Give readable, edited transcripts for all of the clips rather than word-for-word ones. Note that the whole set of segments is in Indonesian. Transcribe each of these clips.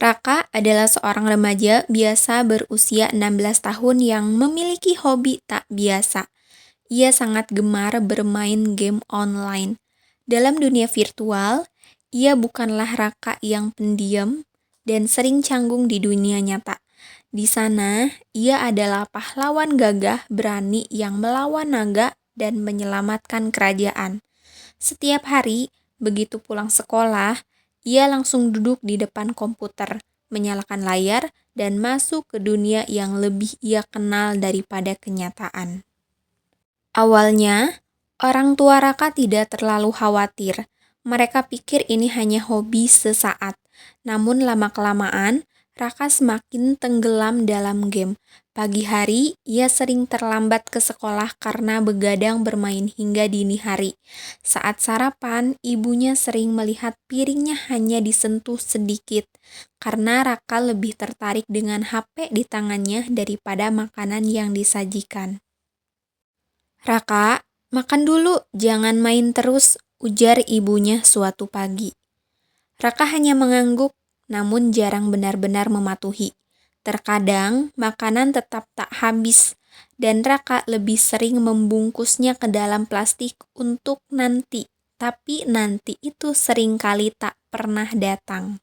Raka adalah seorang remaja biasa berusia 16 tahun yang memiliki hobi tak biasa. Ia sangat gemar bermain game online. Dalam dunia virtual, ia bukanlah Raka yang pendiam dan sering canggung di dunia nyata. Di sana, ia adalah pahlawan gagah berani yang melawan naga dan menyelamatkan kerajaan. Setiap hari, begitu pulang sekolah, ia langsung duduk di depan komputer, menyalakan layar, dan masuk ke dunia yang lebih ia kenal daripada kenyataan. Awalnya, orang tua Raka tidak terlalu khawatir. Mereka pikir ini hanya hobi sesaat. Namun lama-kelamaan, Raka semakin tenggelam dalam game. Pagi hari, ia sering terlambat ke sekolah karena begadang bermain hingga dini hari. Saat sarapan, ibunya sering melihat piringnya hanya disentuh sedikit, karena Raka lebih tertarik dengan HP di tangannya daripada makanan yang disajikan. "Raka, makan dulu, jangan main terus," ujar ibunya suatu pagi. Raka hanya mengangguk, namun jarang benar-benar mematuhi. Terkadang, makanan tetap tak habis, dan Raka lebih sering membungkusnya ke dalam plastik untuk nanti. Tapi nanti itu seringkali tak pernah datang.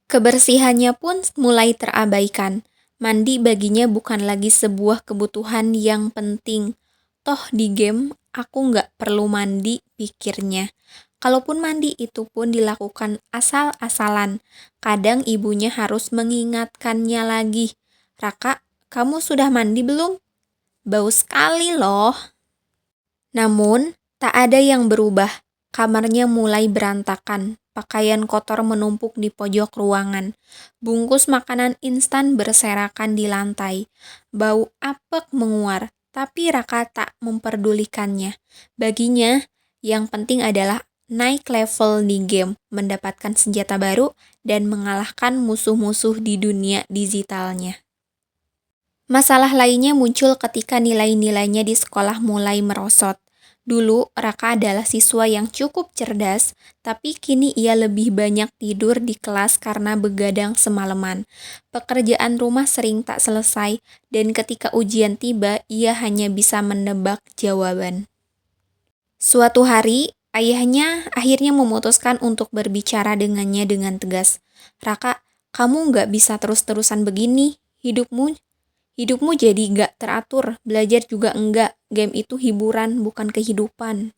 Kebersihannya pun mulai terabaikan. Mandi baginya bukan lagi sebuah kebutuhan yang penting. Toh di game, aku nggak perlu mandi, pikirnya. Kalaupun mandi itu pun dilakukan asal-asalan. Kadang ibunya harus mengingatkannya lagi. "Raka, kamu sudah mandi belum? Bau sekali loh." Namun, tak ada yang berubah. Kamarnya mulai berantakan. Pakaian kotor menumpuk di pojok ruangan. Bungkus makanan instan berserakan di lantai. Bau apek menguar, tapi Raka tak memperdulikannya. Baginya, yang penting adalah naik level di game, mendapatkan senjata baru, dan mengalahkan musuh-musuh di dunia digitalnya. Masalah lainnya muncul ketika nilai-nilainya di sekolah mulai merosot. Dulu, Raka adalah siswa yang cukup cerdas, tapi kini ia lebih banyak tidur di kelas karena begadang semalaman. Pekerjaan rumah sering tak selesai, dan ketika ujian tiba, ia hanya bisa menebak jawaban. Suatu hari, ayahnya akhirnya memutuskan untuk berbicara dengannya dengan tegas. "Raka, kamu nggak bisa terus-terusan begini. Hidupmu jadi gak teratur, belajar juga enggak. Game itu hiburan, bukan kehidupan."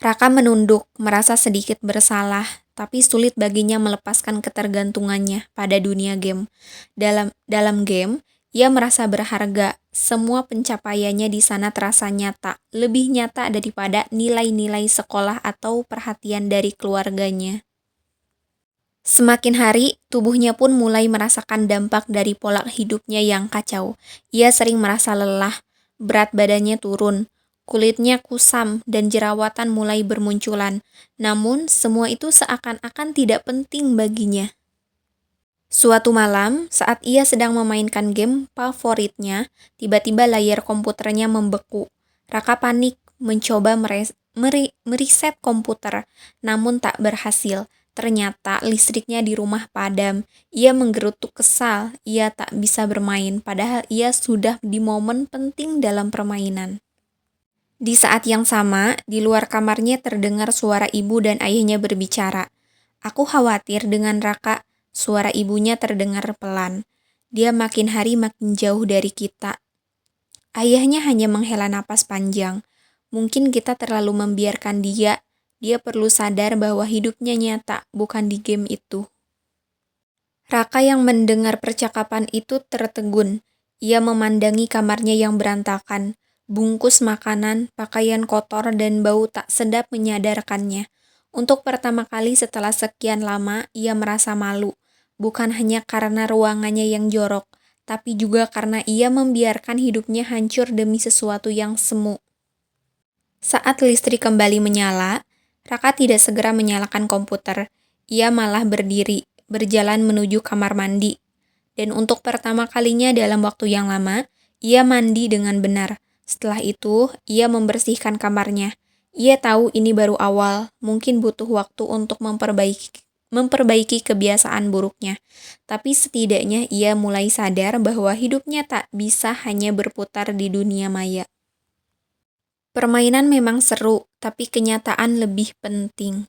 Raka menunduk, merasa sedikit bersalah, tapi sulit baginya melepaskan ketergantungannya pada dunia game. Dalam game, ia merasa berharga. Semua pencapaiannya di sana terasa nyata, lebih nyata daripada nilai-nilai sekolah atau perhatian dari keluarganya. Semakin hari, tubuhnya pun mulai merasakan dampak dari pola hidupnya yang kacau. Ia sering merasa lelah, berat badannya turun, kulitnya kusam, dan jerawatan mulai bermunculan. Namun, semua itu seakan-akan tidak penting baginya. Suatu malam, saat ia sedang memainkan game favoritnya, tiba-tiba layar komputernya membeku. Raka panik, mencoba mereset komputer, namun tak berhasil. Ternyata listriknya di rumah padam. Ia menggerutu kesal, ia tak bisa bermain, padahal ia sudah di momen penting dalam permainan. Di saat yang sama, di luar kamarnya terdengar suara ibu dan ayahnya berbicara. "Aku khawatir dengan Raka." Suara ibunya terdengar pelan. "Dia makin hari makin jauh dari kita." Ayahnya hanya menghela napas panjang. "Mungkin kita terlalu membiarkan dia. Dia perlu sadar bahwa hidupnya nyata, bukan di game itu." Raka yang mendengar percakapan itu tertegun. Ia memandangi kamarnya yang berantakan. Bungkus makanan, pakaian kotor, dan bau tak sedap menyadarkannya. Untuk pertama kali setelah sekian lama, ia merasa malu. Bukan hanya karena ruangannya yang jorok, tapi juga karena ia membiarkan hidupnya hancur demi sesuatu yang semu. Saat listrik kembali menyala, Raka tidak segera menyalakan komputer. Ia malah berdiri, berjalan menuju kamar mandi. Dan untuk pertama kalinya dalam waktu yang lama, ia mandi dengan benar. Setelah itu, ia membersihkan kamarnya. Ia tahu ini baru awal, mungkin butuh waktu untuk memperbaiki kebiasaan buruknya. Tapi setidaknya ia mulai sadar bahwa hidupnya tak bisa hanya berputar di dunia maya. Permainan memang seru, tapi kenyataan lebih penting.